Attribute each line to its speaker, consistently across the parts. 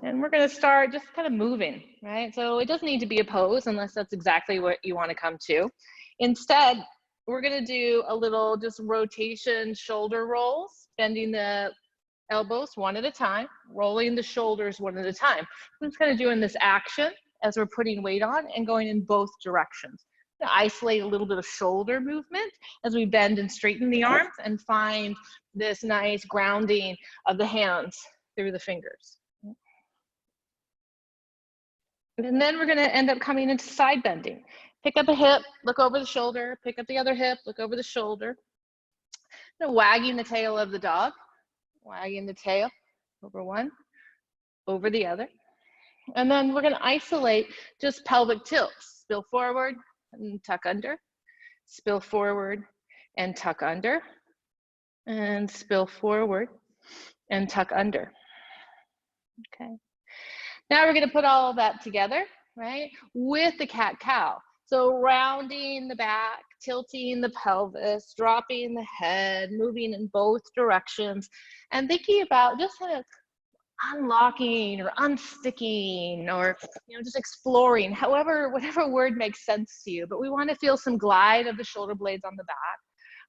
Speaker 1: And we're going to start just kind of moving, right? So it doesn't need to be a pose unless that's exactly what you want to come to. Instead, we're going to do a little just rotation shoulder rolls, bending the elbows one at a time, rolling the shoulders one at a time. I'm just kind of doing this action as we're putting weight on and going in both directions. Isolate a little bit of shoulder movement as we bend and straighten the arms and find this nice grounding of the hands through the fingers. And then we're going to end up coming into side bending. Pick up a hip, look over the shoulder, pick up the other hip, look over the shoulder. Wagging the tail of the dog, wagging the tail over one, over the other. And then we're going to isolate just pelvic tilts. Spill forward and tuck under. Spill forward and tuck under. And spill forward and tuck under. Okay. Now we're going to put all of that together, right, with the cat-cow. So rounding the back, tilting the pelvis, dropping the head, moving in both directions, and thinking about just kind of unlocking or unsticking or, you know, just exploring, whatever word makes sense to you. But we want to feel some glide of the shoulder blades on the back.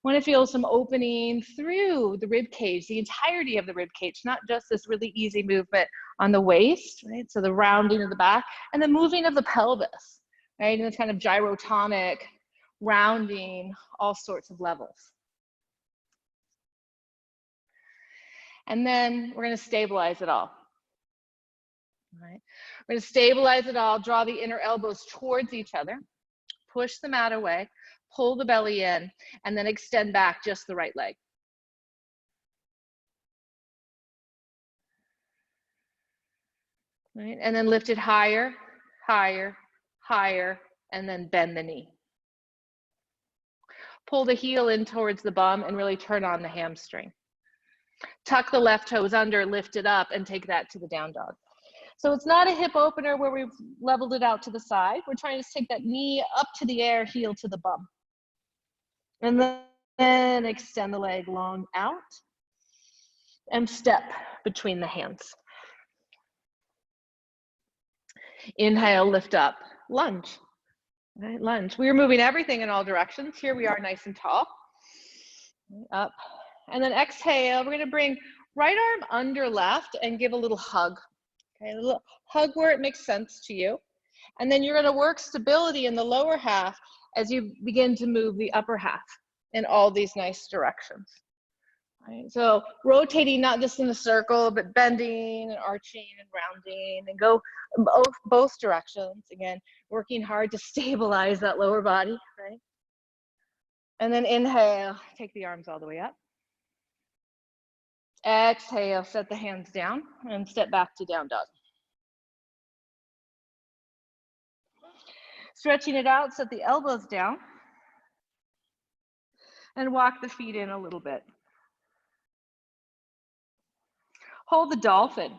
Speaker 1: Want to feel some opening through the rib cage, the entirety of the rib cage, not just this really easy movement on the waist, right? So the rounding of the back and the moving of the pelvis, right? And this kind of gyrotonic rounding, all sorts of levels. And then we're going to stabilize it all. All right? We're going to stabilize it all, draw the inner elbows towards each other, push the mat away, pull the belly in, and then extend back just the right leg. Right? And then lift it higher, higher, higher, and then bend the knee. Pull the heel in towards the bum and really turn on the hamstring. Tuck the left toes under, lift it up, and take that to the down dog. So it's not a hip opener where we've leveled it out to the side. We're trying to take that knee up to the air, heel to the bum. And then extend the leg long out and step between the hands. Inhale, lift up, lunge. Right, lunge. We are moving everything in all directions. Here we are nice and tall. Up. And then exhale, we're going to bring right arm under left and give a little hug. Okay, a little hug where it makes sense to you. And then you're going to work stability in the lower half as you begin to move the upper half in all these nice directions. Right? So rotating not just in a circle, but bending and arching and rounding and go both directions. Again, working hard to stabilize that lower body, right? And then inhale, take the arms all the way up. Exhale, set the hands down and step back to down dog. Stretching it out, set the elbows down and walk the feet in a little bit. Hold the dolphin.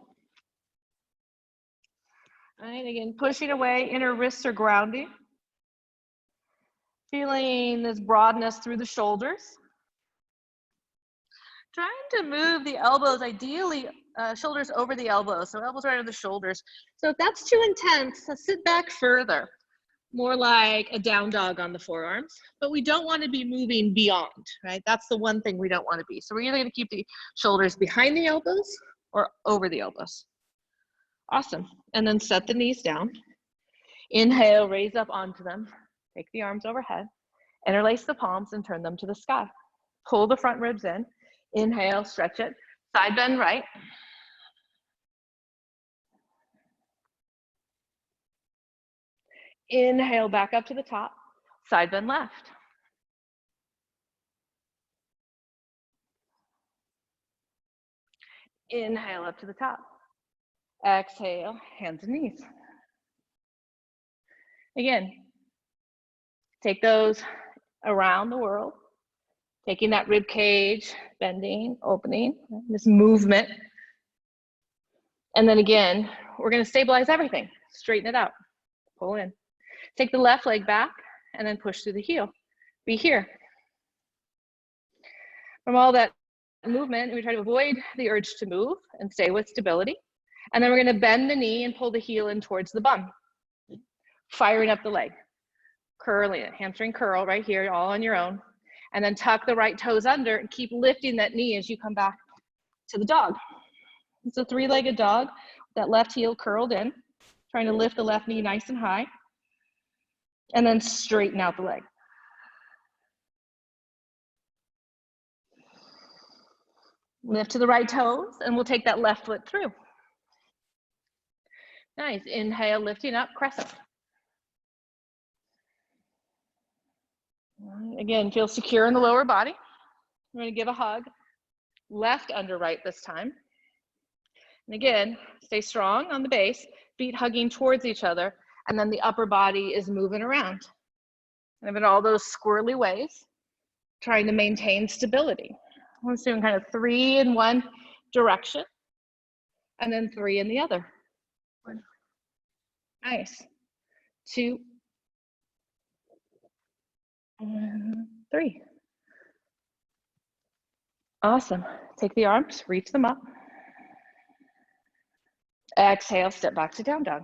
Speaker 1: All right, again, pushing away, inner wrists are grounding. Feeling this broadness through the shoulders. Trying to move the elbows, ideally shoulders over the elbows, so elbows right over the shoulders. So if that's too intense, so sit back further, more like a down dog on the forearms, but we don't want to be moving beyond, right? That's the one thing we don't want to be. So we're either going to keep the shoulders behind the elbows or over the elbows. Awesome. And then set the knees down. Inhale, raise up onto them. Take the arms overhead. Interlace the palms and turn them to the sky. Pull the front ribs in. Inhale, stretch it. Side bend right. Inhale, back up to the top. Side bend left. Inhale up to the top. Exhale, hands and knees. Again, take those around the world, taking that rib cage, bending, opening, this movement. And then again, we're going to stabilize everything. Straighten it out. Pull in. Take the left leg back and then push through the heel. Be here. From all that movement, we try to avoid the urge to move and stay with stability. And then we're gonna bend the knee and pull the heel in towards the bum. Firing up the leg, curling it, hamstring curl right here, all on your own. And then tuck the right toes under and keep lifting that knee as you come back to the dog. It's a three-legged dog, that left heel curled in, trying to lift the left knee nice and high, and then straighten out the leg. Lift to the right toes, and we'll take that left foot through. Nice, inhale, lifting up, crescent. Again, feel secure in the lower body. We're gonna give a hug, left under right this time. And again, stay strong on the base, feet hugging towards each other, and then the upper body is moving around. And in all those squirrely ways, trying to maintain stability. I'm just doing kind of 3 in one direction, and then 3 in the other. 1. Nice. 2. And 3. Awesome. Take the arms, reach them up. Exhale, step back to down dog.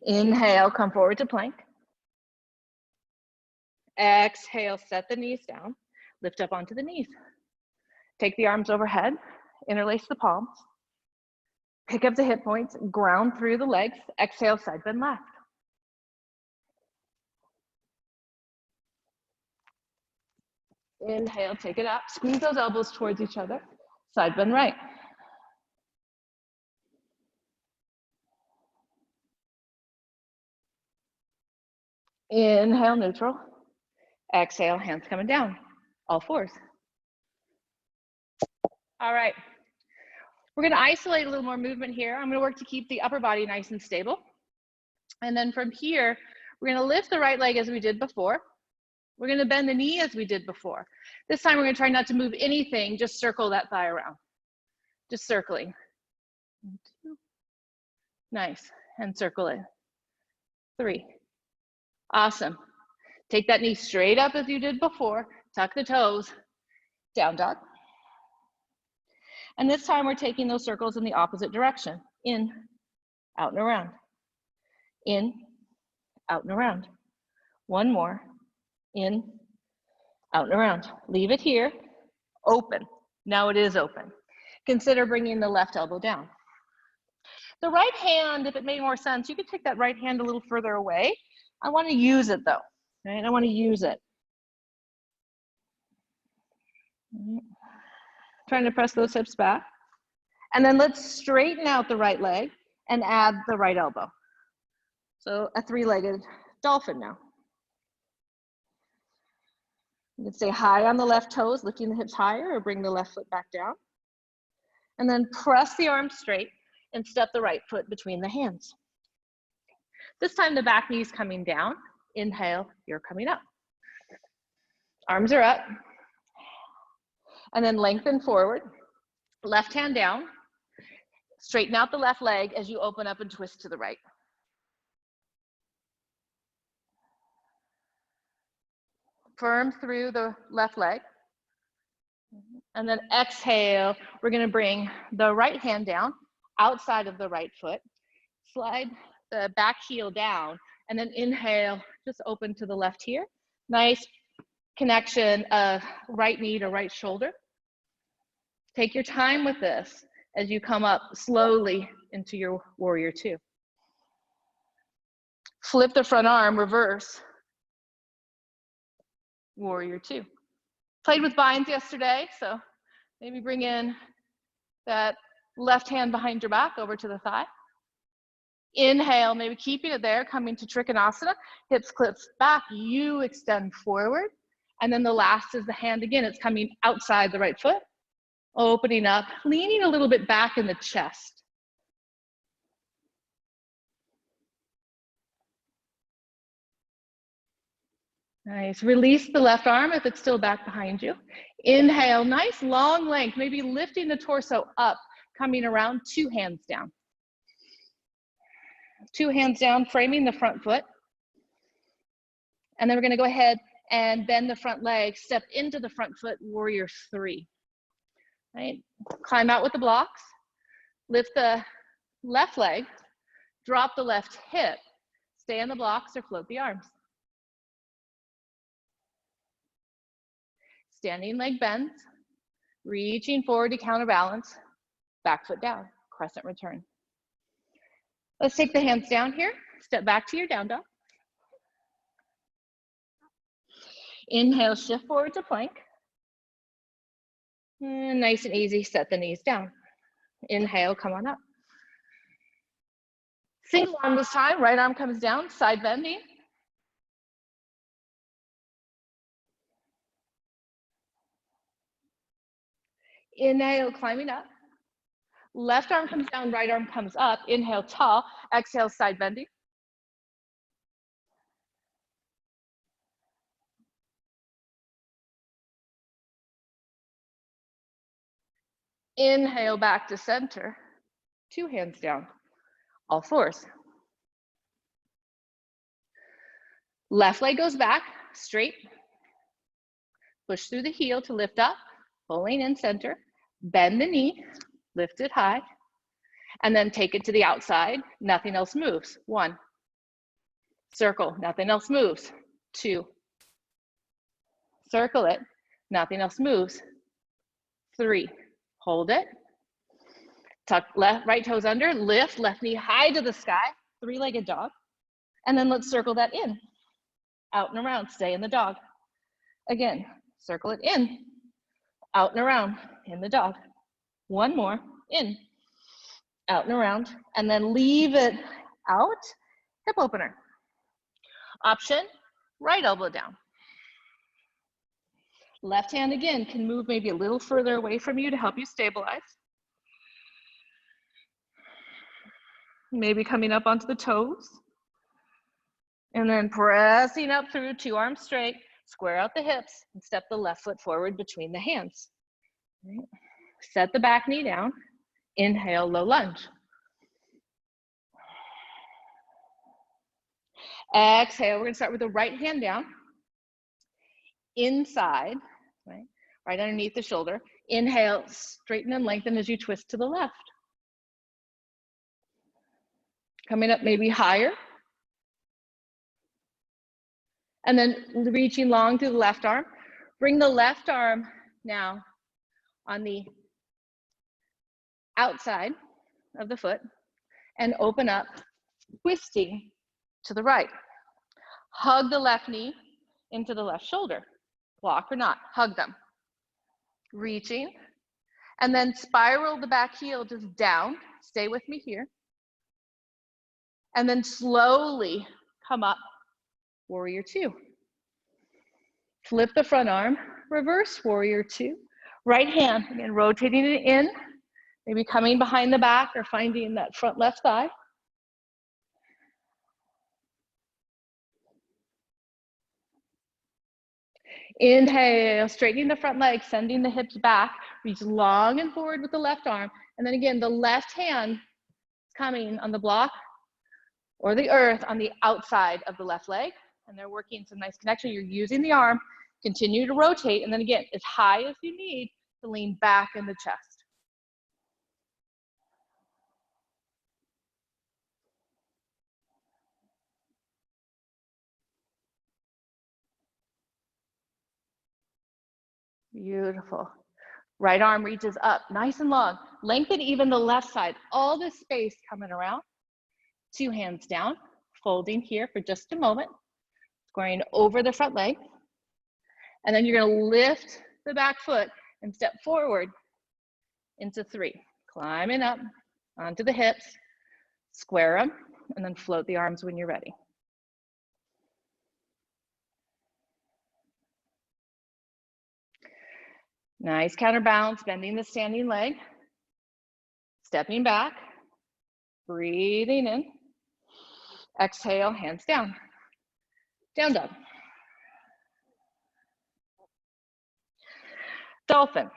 Speaker 1: Inhale, come forward to plank. Exhale, set the knees down. Lift up onto the knees. Take the arms overhead, interlace the palms. Pick up the hip points, ground through the legs. Exhale, side bend left. Inhale, take it up. Squeeze those elbows towards each other. Side bend right. Inhale, neutral. Exhale, hands coming down. All fours. All right. We're going to isolate a little more movement here. I'm going to work to keep the upper body nice and stable. And then from here, we're going to lift the right leg as we did before. We're going to bend the knee as we did before. This time we're going to try not to move anything, just circle that thigh around. Just circling. 1, 2. Nice. And circle it. 3. Awesome. Take that knee straight up as you did before. Tuck the toes. Down dog. And this time we're taking those circles in the opposite direction. In, out and around. In, out and around. 1 more. In, out and around. Leave it here. Open. Now it is open. Consider bringing the left elbow down. The right hand, if it made more sense, you could take that right hand a little further away. I want to use it though. Right? I want to use it. Trying to press those hips back. And then let's straighten out the right leg and add the right elbow. So a 3-legged dolphin now. You can stay high on the left toes, lifting the hips higher, or bring the left foot back down. And then press the arms straight and step the right foot between the hands. This time the back knee's coming down. Inhale, you're coming up. Arms are up. And then lengthen forward. Left hand down. Straighten out the left leg as you open up and twist to the right. Firm through the left leg. And then exhale, we're going to bring the right hand down outside of the right foot. Slide the back heel down, and then inhale, just open to the left here. Nice connection of right knee to right shoulder. Take your time with this as you come up slowly into your warrior 2. Flip the front arm, reverse. Warrior 2. Played with binds yesterday, so maybe bring in that left hand behind your back over to the thigh. Inhale, maybe keeping it there, coming to Trikonasana. Hips clips back, you extend forward. And then the last is the hand again. It's coming outside the right foot, opening up, leaning a little bit back in the chest. Nice. Release the left arm if it's still back behind you. Inhale, nice long length, maybe lifting the torso up, coming around, 2 hands down. 2 hands down, framing the front foot. And then we're going to go ahead and bend the front leg, step into the front foot, warrior three. Right? Climb out with the blocks, lift the left leg, drop the left hip, stay on the blocks or float the arms. Standing leg bends, reaching forward to counterbalance, back foot down, crescent return. Let's take the hands down here, step back to your down dog. Inhale, shift forward to plank. And nice and easy, set the knees down. Inhale, come on up. Single arm this time, right arm comes down, side bending. Inhale, climbing up. Left arm comes down, right arm comes up. Inhale, tall. Exhale, side bending. Inhale, back to center. Two hands down, all fours. Left leg goes back, straight. Push through the heel to lift up, pulling in center. Bend the knee, lift it high, and then take it to the outside. Nothing else moves. One. Circle, nothing else moves. Two. Circle it, nothing else moves. Three. Hold it. Tuck left, right toes under, lift, left knee high to the sky, three-legged dog. And then let's circle that in. Out and around, stay in the dog. Again, circle it in, out and around, in the dog. One more, in, out and around, and then leave it out, hip opener. Option, right elbow down. Left hand again can move maybe a little further away from you to help you stabilize. Maybe coming up onto the toes. And then pressing up through, two arms straight, square out the hips, and step the left foot forward between the hands. Right. Set the back knee down. Inhale, low lunge. Exhale, we're gonna start with the right hand down. Inside, right underneath the shoulder. Inhale, straighten and lengthen as you twist to the left. Coming up maybe higher. And then reaching long through the left arm. Bring the left arm now on the outside of the foot and open up, twisting to the right. Hug the left knee into the left shoulder. Block or not, hug them. Reaching, and then spiral the back heel just down. Stay with me here. And then slowly come up, warrior two. Flip the front arm, reverse warrior two. Right hand, again, rotating it in, maybe coming behind the back or finding that front left thigh. Inhale, straightening the front leg, sending the hips back, reach long and forward with the left arm. And then again, the left hand coming on the block or the earth on the outside of the left leg. And they're working some nice connection. You're using the arm, continue to rotate. And then again, as high as you need to lean back in the chest. Beautiful. Right arm reaches up, nice and long. Lengthen even the left side. All this space coming around. Two hands down, folding here for just a moment. Squaring over the front leg. And then you're gonna lift the back foot and step forward into three. Climbing up onto the hips, square them, and then float the arms when you're ready. Nice counterbalance, bending the standing leg. Stepping back, breathing in. Exhale, hands down. Down dog. Dolphin.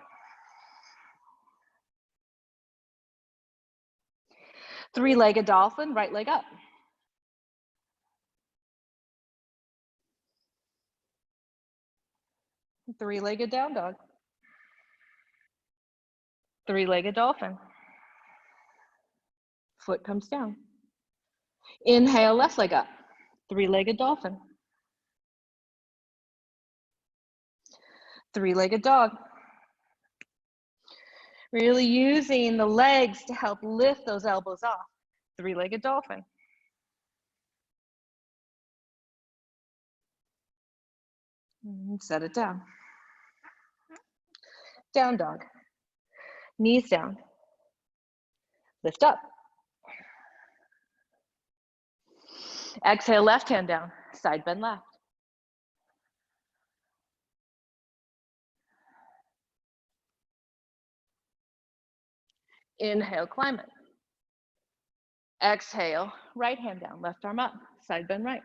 Speaker 1: Three-legged dolphin, right leg up. Three-legged down dog. Three-legged dolphin. Foot comes down. Inhale, left leg up. Three-legged dolphin. Three-legged dog. Really using the legs to help lift those elbows off. Three-legged dolphin. And set it down. Down dog. Knees down. Lift up. Exhale, left hand down. Side bend left. Inhale, climb it. Exhale, right hand down, left arm up, side bend right.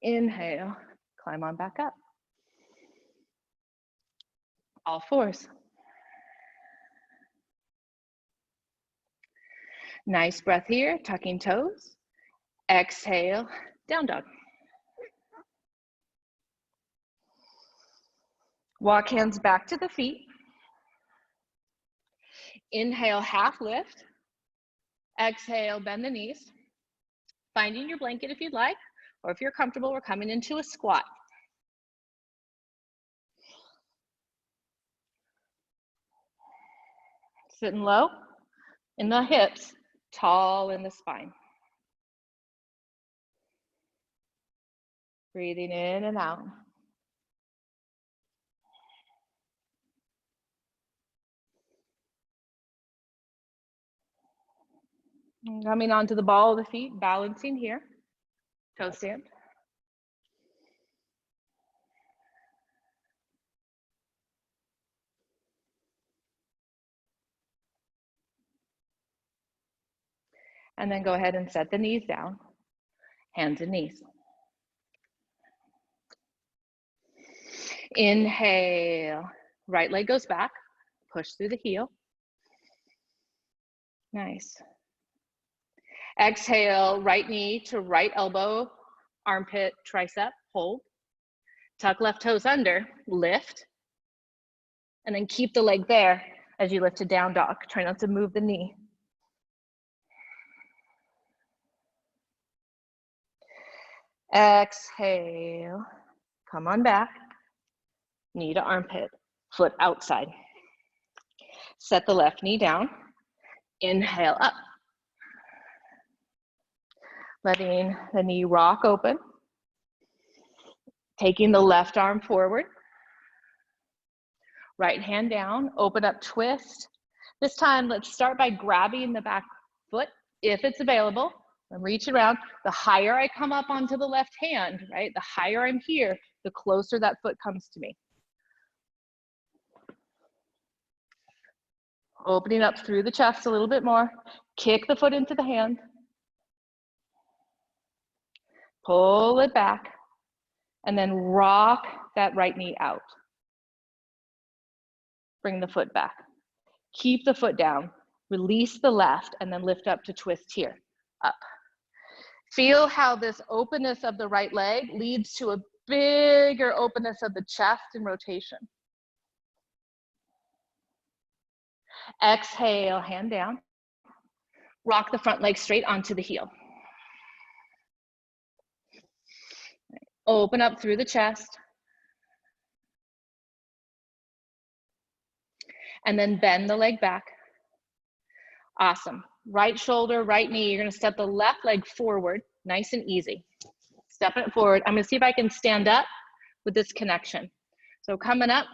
Speaker 1: Inhale, climb on back up. All fours. Nice breath here, tucking toes. Exhale, down dog. Walk hands back to the feet. Inhale, half lift. Exhale, bend the knees. Finding your blanket if you'd like, or if you're comfortable, we're coming into a squat. Sitting low in the hips, tall in the spine. Breathing in and out. Coming onto the ball of the feet, balancing here. Toe stand. And then go ahead and set the knees down, hands and knees. Inhale, right leg goes back, push through the heel. Nice. Exhale, right knee to right elbow, armpit, tricep, hold. Tuck left toes under, lift. And then keep the leg there as you lift to down dog. Try not to move the knee. Exhale, come on back. Knee to armpit, foot outside. Set the left knee down. Inhale up. Letting the knee rock open. Taking the left arm forward. Right hand down, open up, twist. This time, let's start by grabbing the back foot, if it's available, and reach around. The higher I come up onto the left hand, right? The higher I'm here, the closer that foot comes to me. Opening up through the chest a little bit more. Kick the foot into the hand. Pull it back. And then rock that right knee out. Bring the foot back. Keep the foot down. Release the left and then lift up to twist here. Up. Feel how this openness of the right leg leads to a bigger openness of the chest and rotation. Exhale, hand down. Rock the front leg straight onto the heel. Open up through the chest. And then bend the leg back. Awesome. Right shoulder, right knee. You're going to step the left leg forward, nice and easy. Step it forward. I'm going to see if I can stand up with this connection. So coming up,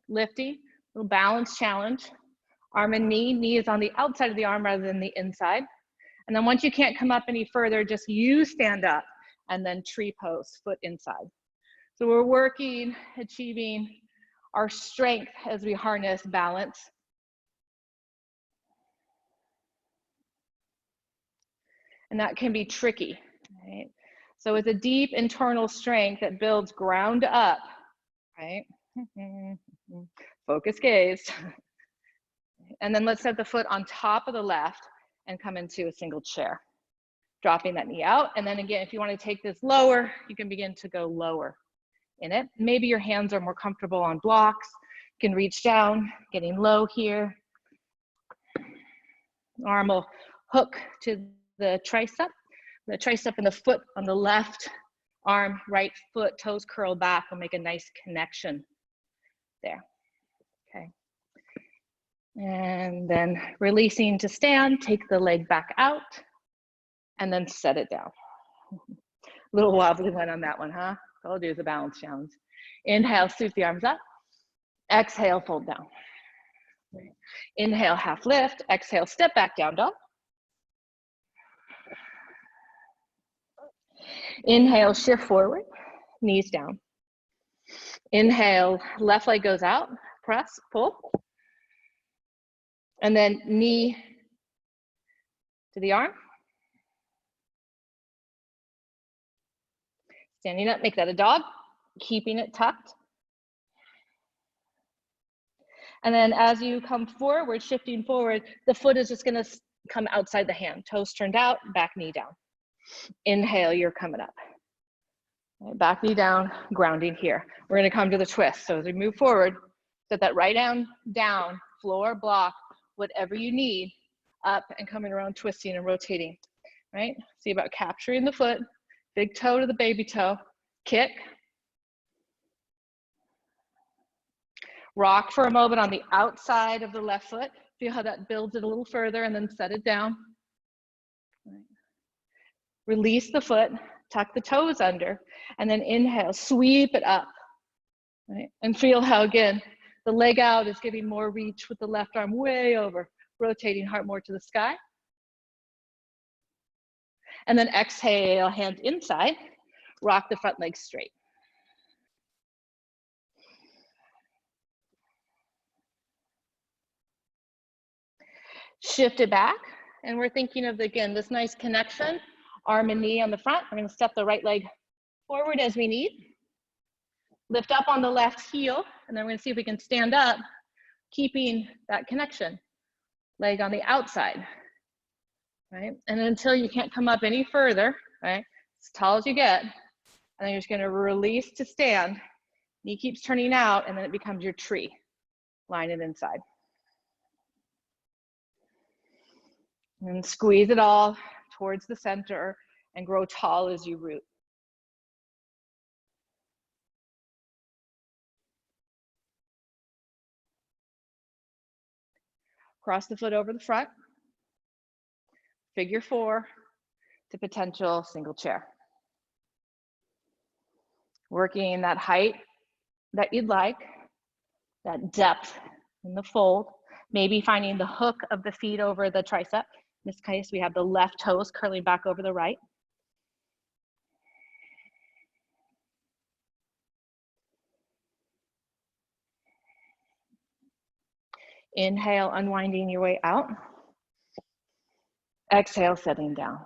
Speaker 1: lifting, little balance challenge. Arm and knee. Knee is on the outside of the arm rather than the inside. And then once you can't come up any further, just you stand up and then tree pose, foot inside. So we're working, achieving our strength as we harness balance. And that can be tricky, right? So it's a deep internal strength that builds ground up, right? Focus gaze. And then let's set the foot on top of the left and come into a single chair. Dropping that knee out. And then again, if you want to take this lower, you can begin to go lower in it. Maybe your hands are more comfortable on blocks. You can reach down, getting low here. Arm will hook to the tricep and the foot on the left arm, right foot, toes curl back will make a nice connection there. Okay. And then releasing to stand, take the leg back out and then set it down. A little wobbly one on that one, huh? All I'll do is a balance challenge. Inhale, sweep the arms up. Exhale, fold down. Inhale, half lift. Exhale, step back, down dog. Inhale, shift forward, knees down. Inhale, left leg goes out, press, pull. And then knee to the arm. Standing up, make that a dog, keeping it tucked. And then as you come forward, shifting forward, the foot is just gonna come outside the hand. Toes turned out, back knee down. Inhale, you're coming up. Right, back knee down, grounding here. We're gonna come to the twist. So as we move forward, set that right arm down, floor, block, whatever you need, up and coming around, twisting and rotating, right? See about capturing the foot, big toe to the baby toe, kick. Rock for a moment on the outside of the left foot. Feel how that builds it a little further and then set it down. Right. Release the foot, tuck the toes under, and then inhale, sweep it up. Right? And feel how, again, the leg out is giving more reach with the left arm way over, rotating heart more to the sky. And then exhale, hand inside, rock the front leg straight. Shift it back, and we're thinking of, again, this nice connection, arm and knee on the front. We're gonna step the right leg forward as we need. Lift up on the left heel, and then we're gonna see if we can stand up, keeping that connection. Leg on the outside, right? And until you can't come up any further, right? As tall as you get, and then you're just gonna release to stand. Knee keeps turning out, and then it becomes your tree. Line it inside. And squeeze it all towards the center and grow tall as you root. Cross the foot over the front. Figure 4 to potential single chair. Working that height that you'd like, that depth in the fold, maybe finding the hook of the feet over the tricep. In this case, we have the left toes curling back over the right. Inhale, unwinding your way out. Exhale, setting down.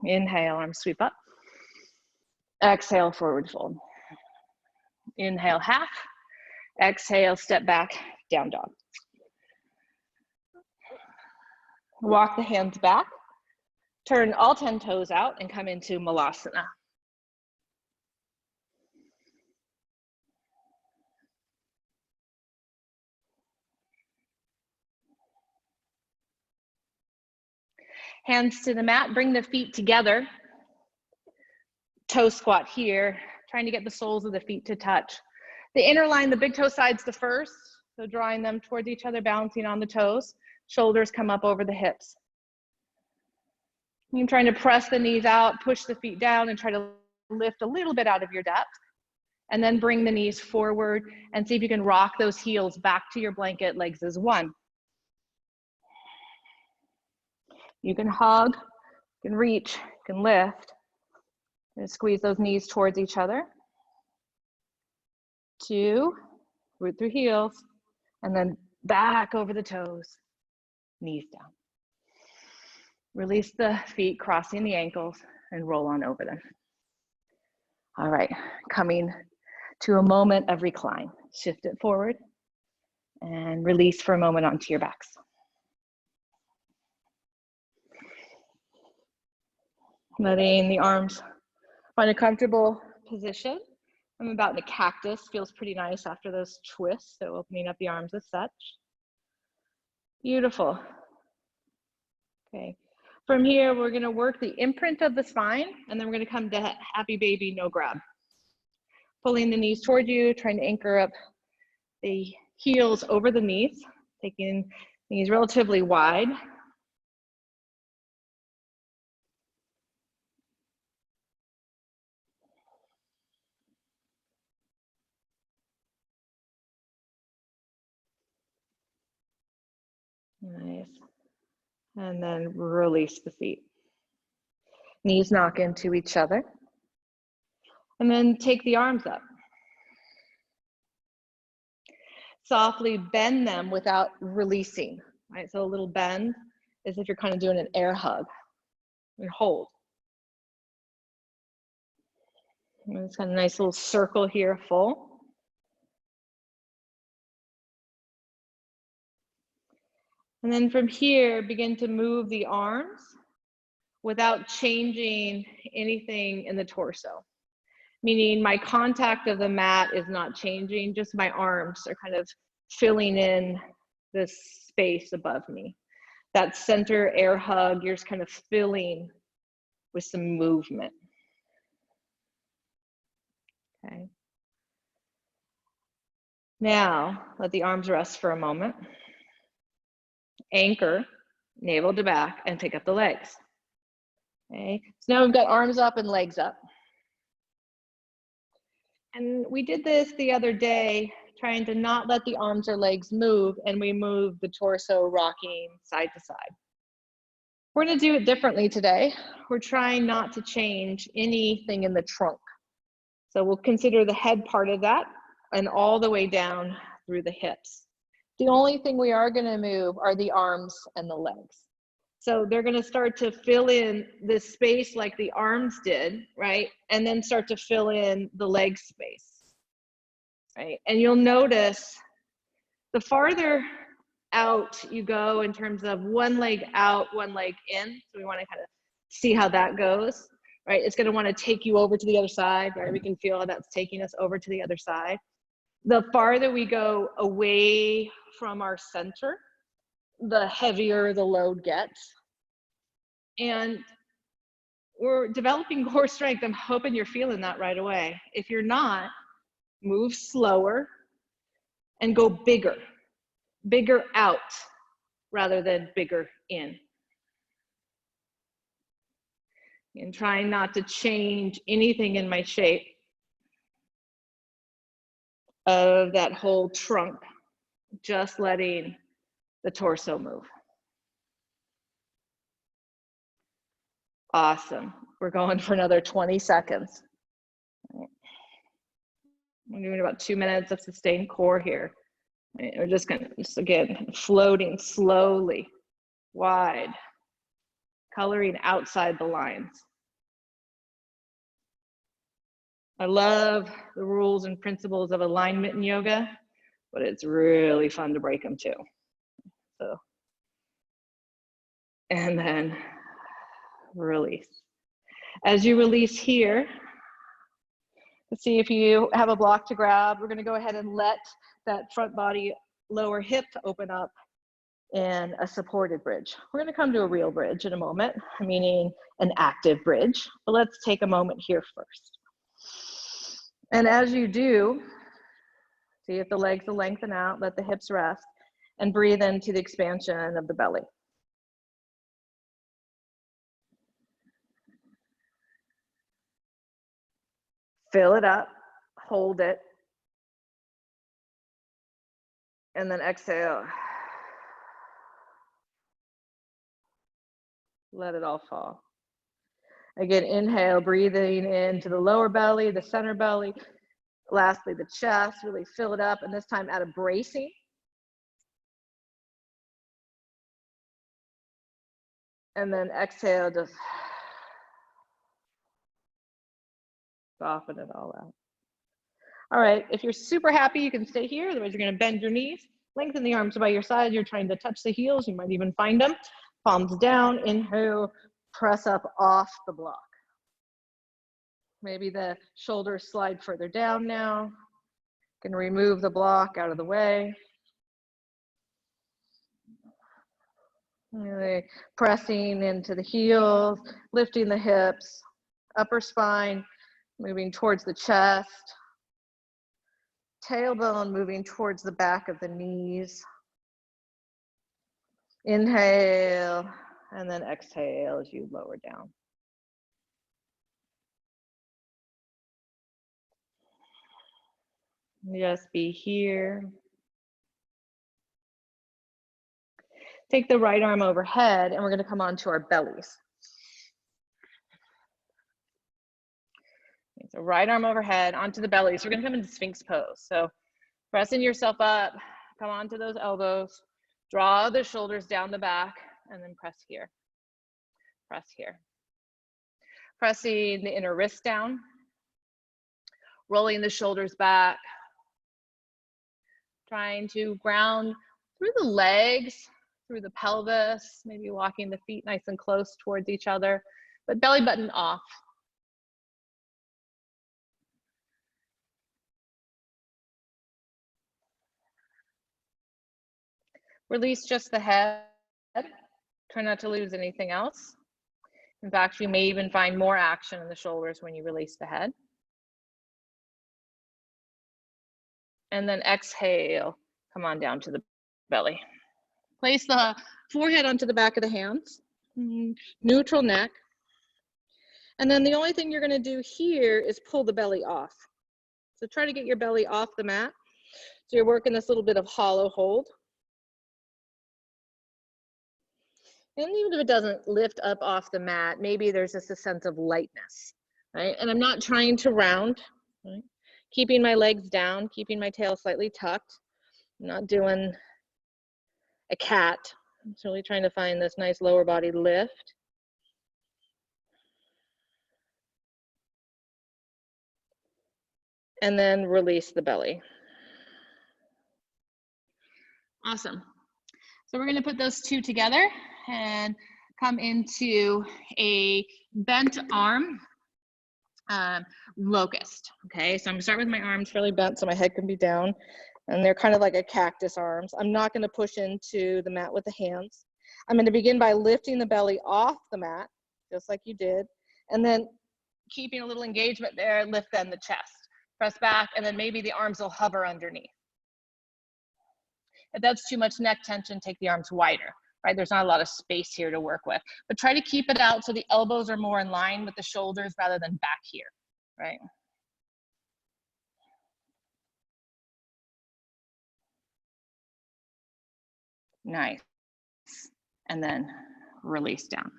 Speaker 1: Inhale, arms sweep up. Exhale, forward fold. Inhale, half. Exhale, step back, down dog. Walk the hands back. Turn all 10 toes out and come into Malasana. Hands to the mat, bring the feet together. Toe squat here, trying to get the soles of the feet to touch. The inner line, the big toe side's the first, so drawing them towards each other, balancing on the toes. Shoulders come up over the hips. You're trying to press the knees out, push the feet down, and try to lift a little bit out of your depth. And then bring the knees forward and see if you can rock those heels back to your blanket, legs as one. You can hug, you can reach, you can lift. And squeeze those knees towards each other. 2, root through heels, and then back over the toes, knees down. Release the feet, crossing the ankles, and roll on over them. All right, coming to a moment of recline. Shift it forward And release for a moment onto your backs. Letting the arms find a comfortable position. I'm about in a cactus, feels pretty nice after those twists, so opening up the arms as such. Beautiful. Okay, from here, we're gonna work the imprint of the spine, and then we're gonna come to happy baby, no grab. Pulling the knees toward you, trying to anchor up the heels over the knees, taking knees relatively wide. Nice. And then release the feet. Knees knock into each other. And then take the arms up. Softly bend them without releasing, right? So a little bend as if you're kind of doing an air hug. And hold. And it's got a nice little circle here, full. And then from here, begin to move the arms without changing anything in the torso. Meaning my contact of the mat is not changing, just my arms are kind of filling in this space above me. That center air hug, you're just kind of filling with some movement. Okay. Now, let the arms rest for a moment. Anchor, navel to back, and pick up the legs. Okay, so now we've got arms up and legs up. And we did this the other day, trying to not let the arms or legs move, and we moved the torso rocking side to side. We're gonna do it differently today. We're trying not to change anything in the trunk. So we'll consider the head part of that and all the way down through the hips. The only thing we are gonna move are the arms and the legs. So they're gonna start to fill in this space like the arms did, right? And then start to fill in the leg space, right? And you'll notice the farther out you go in terms of one leg out, one leg in, so we wanna kind of see how that goes, right? It's gonna wanna take you over to the other side, right? We can feel how that's taking us over to the other side. The farther we go away from our center, the heavier the load gets. And we're developing core strength. I'm hoping you're feeling that right away. If you're not, move slower and go bigger. Bigger out rather than bigger in. And trying not to change anything in my shape of that whole trunk, just letting the torso move. Awesome. We're going for another 20 seconds. We're doing about 2 minutes of sustained core here. We're just gonna, again, floating slowly, wide, coloring outside the lines. I love the rules and principles of alignment in yoga, but it's really fun to break them too. So, and then release. As you release here, let's see if you have a block to grab. We're gonna go ahead and let that front body lower hip open up in a supported bridge. We're gonna come to a real bridge in a moment, meaning an active bridge, but let's take a moment here first. And as you do, see if the legs will lengthen out, let the hips rest, and breathe into the expansion of the belly. Fill it up, hold it, and then exhale. Let it all fall. Again, inhale, breathing into the lower belly, the center belly. Lastly, the chest, really fill it up, and this time out of bracing. And then exhale, just soften it all out. All right, if you're super happy, you can stay here. Otherwise, you're gonna bend your knees. Lengthen the arms by your side. You're trying to touch the heels. You might even find them. Palms down, inhale, press up off the block. Maybe the shoulders slide further down now. You can remove the block out of the way. Really pressing into the heels, lifting the hips, upper spine, moving towards the chest. Tailbone moving towards the back of the knees. Inhale, and then exhale as you lower down. Just be here. Take the right arm overhead, and we're going to come onto our bellies. So right arm overhead, onto the bellies. We're going to come into Sphinx pose. So pressing yourself up, come onto those elbows, draw the shoulders down the back, and then press here. Press here. Pressing the inner wrist down, rolling the shoulders back, trying to ground through the legs, through the pelvis, maybe walking the feet nice and close towards each other, but belly button off. Release just the head. Try not to lose anything else. In fact, you may even find more action in the shoulders when you release the head. And then exhale, come on down to the belly. Place the forehead onto the back of the hands, neutral neck. And then the only thing you're gonna do here is pull the belly off. So try to get your belly off the mat. So you're working this little bit of hollow hold. And even if it doesn't lift up off the mat, maybe there's just a sense of lightness, right? And I'm not trying to round, right? Keeping my legs down, keeping my tail slightly tucked. I'm not doing a cat. I'm just really trying to find this nice lower body lift. And then release the belly. Awesome. So we're gonna put those two together and come into a bent arm locust. Okay, so I'm gonna start with my arms fairly bent so my head can be down. And they're kind of like a cactus arms. I'm not gonna push into the mat with the hands. I'm gonna begin by lifting the belly off the mat, just like you did. And then keeping a little engagement there, lift then the chest. Press back, and then maybe the arms will hover underneath. If that's too much neck tension, take the arms wider, right? There's not a lot of space here to work with, but try to keep it out so the elbows are more in line with the shoulders rather than back here, right? Nice. And then release down.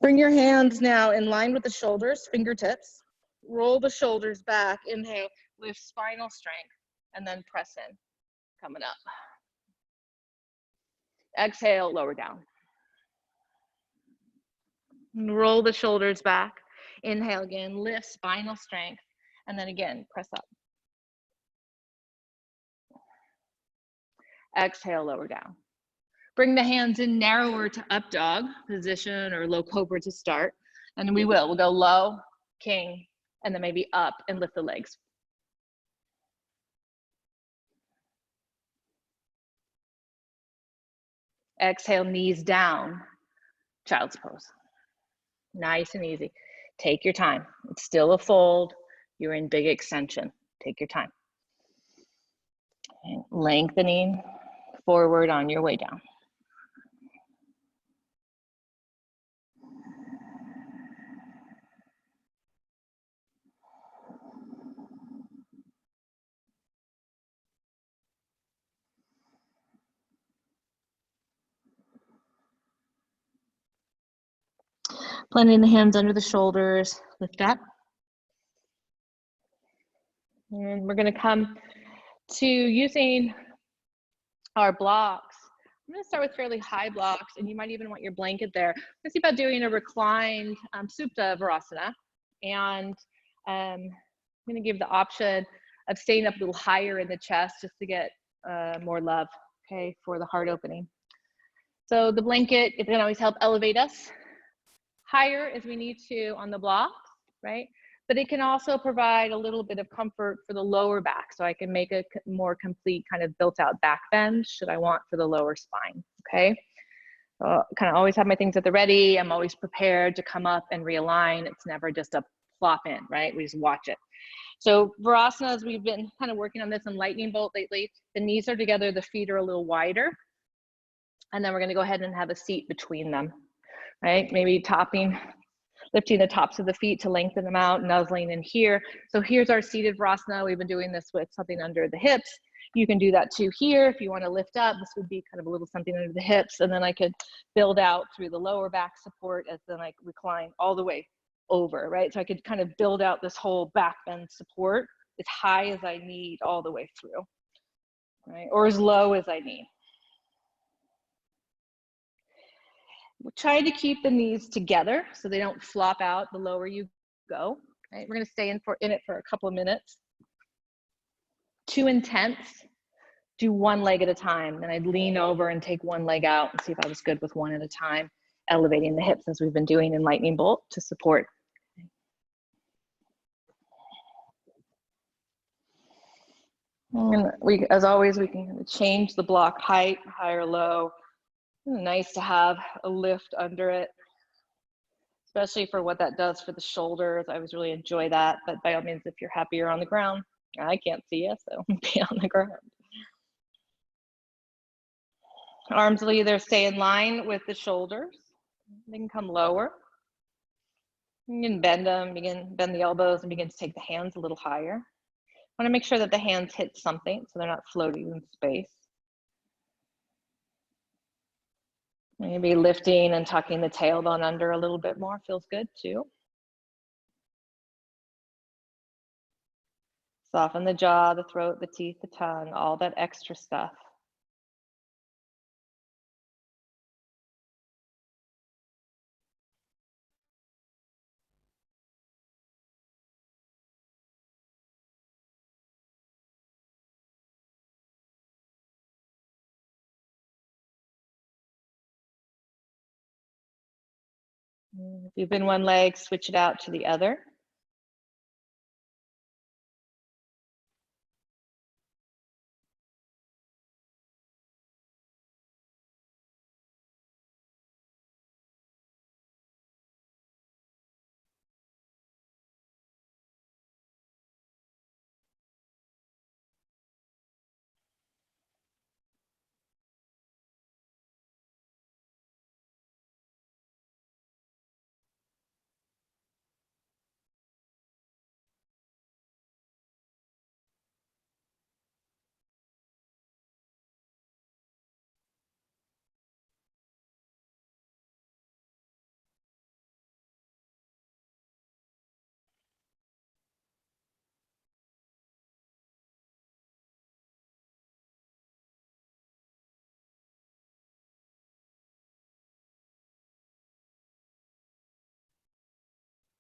Speaker 1: Bring your hands now in line with the shoulders, fingertips. Roll the shoulders back, inhale, lift spinal strength, and then press in, coming up. Exhale, lower down. Roll the shoulders back. Inhale again, lift spinal strength, and then again, press up. Exhale, lower down. Bring the hands in narrower to up dog position or low cobra to start. And we'll go low, king, and then maybe up and lift the legs. Exhale, knees down, child's pose. Nice and easy. Take your time. It's still a fold. You're in big extension. Take your time. And lengthening forward on your way down. Planting the hands under the shoulders, lift up. And we're gonna come to using our blocks. I'm gonna start with fairly high blocks, and you might even want your blanket there. Let's see about doing a reclined Supta Virasana. And I'm gonna give the option of staying up a little higher in the chest just to get more love, okay, for the heart opening. So the blanket, it can always help elevate us higher as we need to on the blocks, right? But it can also provide a little bit of comfort for the lower back. So I can make a more complete kind of built out back bend should I want for the lower spine, okay? Kind of always have my things at the ready. I'm always prepared to come up and realign. It's never just a plop in, right? We just watch it. So Virasanas, we've been kind of working on this in lightning bolt lately. The knees are together, the feet are a little wider. And then we're gonna go ahead and have a seat between them, right? Maybe lifting the tops of the feet to lengthen them out, nuzzling in here. So here's our seated Virasana. We've been doing this with something under the hips. You can do that too here. If you want to lift up, this would be kind of a little something under the hips. And then I could build out through the lower back support as then I recline all the way over, right? So I could kind of build out this whole back bend support as high as I need all the way through, right? Or as low as I need. We'll try to keep the knees together so they don't flop out the lower you go, right? We're gonna stay in it for a couple of minutes. Too intense, do one leg at a time. Then I'd lean over and take one leg out and see if I was good with one at a time, elevating the hips as we've been doing in lightning bolt to support. And as always, we can change the block height, high or low. Nice to have a lift under it, especially for what that does for the shoulders. I always really enjoy that, but by all means, if you're happier on the ground, I can't see you, so be on the ground. Arms will either stay in line with the shoulders, they can come lower. You can bend them, bend the elbows and begin to take the hands a little higher. I want to make sure that the hands hit something so they're not floating in space. Maybe lifting and tucking the tailbone under a little bit more feels good too. Soften the jaw, the throat, the teeth, the tongue, all that extra stuff. If you've been one leg, switch it out to the other.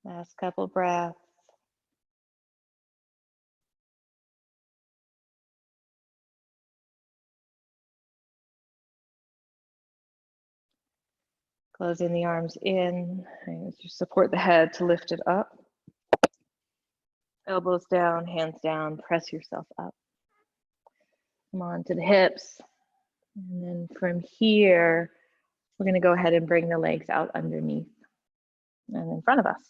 Speaker 1: Last couple breaths. Closing the arms in, and you support the head to lift it up. Elbows down, hands down, press yourself up. Come on to the hips. And then from here, we're gonna go ahead and bring the legs out underneath and in front of us.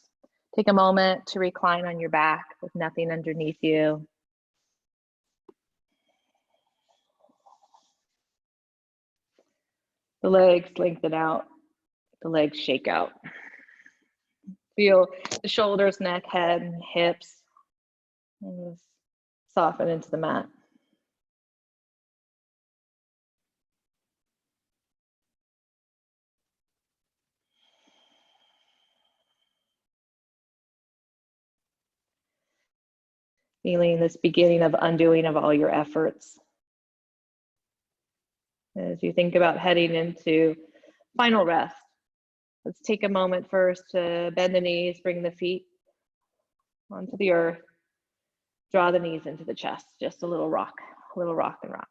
Speaker 1: Take a moment to recline on your back with nothing underneath you. The legs lengthen out, the legs shake out. Feel the shoulders, neck, head, and hips. And soften into the mat. Feeling this beginning of undoing of all your efforts. As you think about heading into final rest, let's take a moment first to bend the knees, bring the feet onto the earth. Draw the knees into the chest, just a little rock and rock.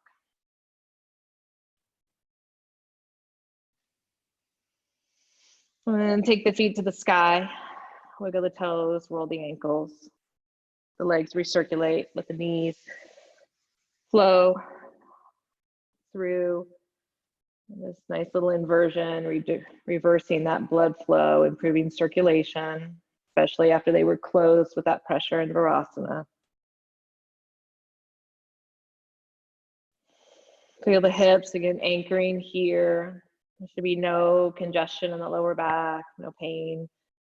Speaker 1: And take the feet to the sky, wiggle the toes, roll the ankles. The legs recirculate, let the knees flow through this nice little inversion, reversing that blood flow, improving circulation, especially after they were closed with that pressure in Virasana. Feel the hips, again, anchoring here. There should be no congestion in the lower back, no pain,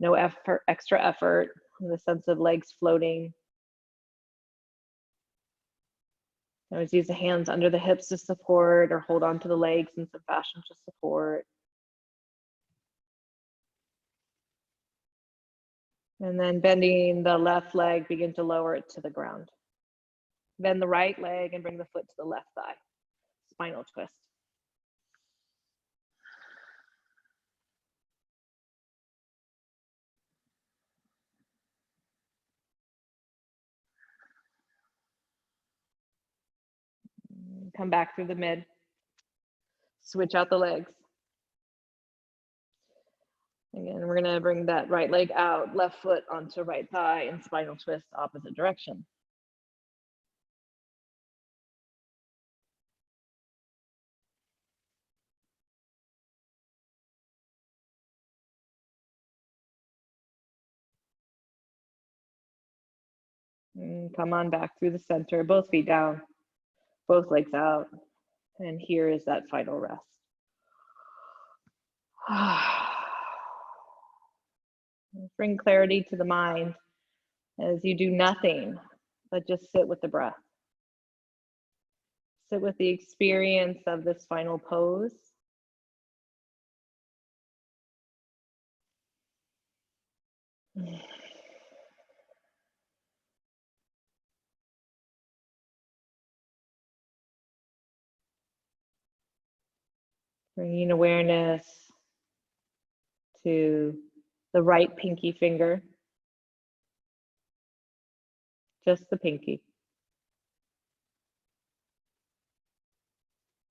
Speaker 1: no effort, extra effort, the sense of legs floating. Always use the hands under the hips to support, or hold on to the legs in some fashion to support. And then bending the left leg, begin to lower it to the ground. Bend the right leg and bring the foot to the left thigh. Spinal twist. Come back through the mid. Switch out the legs. Again, we're gonna bring that right leg out, left foot onto right thigh, and spinal twist opposite direction. And come on back through the center, both feet down, both legs out. And here is that final rest. Bring clarity to the mind as you do nothing but just sit with the breath. Sit with the experience of this final pose. Bringing awareness to the right pinky finger, just the pinky.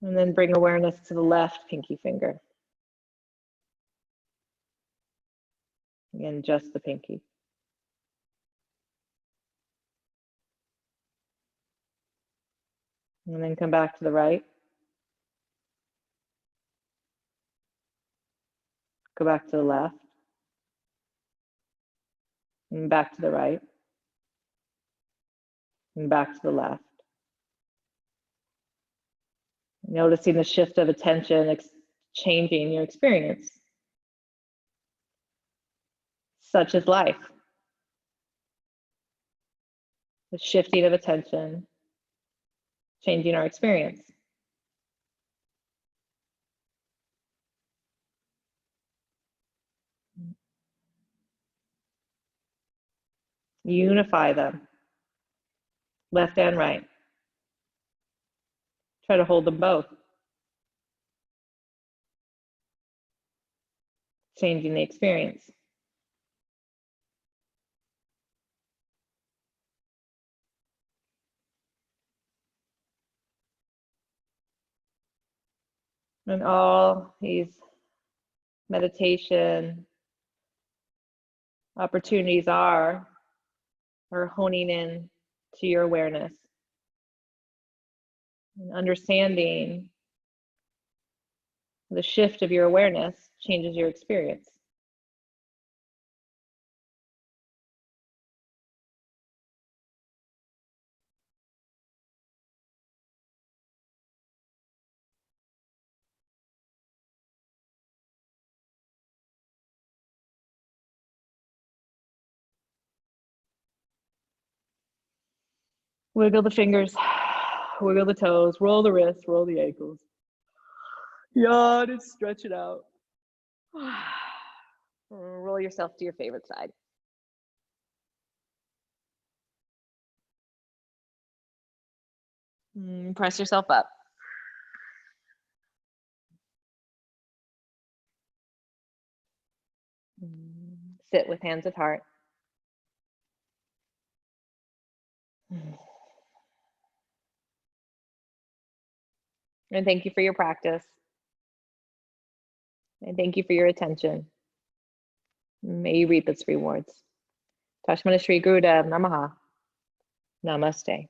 Speaker 1: And then bring awareness to the left pinky finger. Again, just the pinky. And then come back to the right. Go back to the left. And back to the right. And back to the left. Noticing the shift of attention, changing your experience. Such is life. The shifting of attention, changing our experience. Unify them, left and right. Try to hold them both. Changing the experience. And all these meditation opportunities are honing in to your awareness and understanding the shift of your awareness changes your experience. Wiggle the fingers, wiggle the toes, roll the wrists, roll the ankles. Yawn and stretch it out. Roll yourself to your favorite side. Press yourself up. Sit with hands at heart.
Speaker 2: And thank you for your practice. And thank you for your attention. May you reap its rewards. Tashmana Shri Gurudev Namaha. Namaste.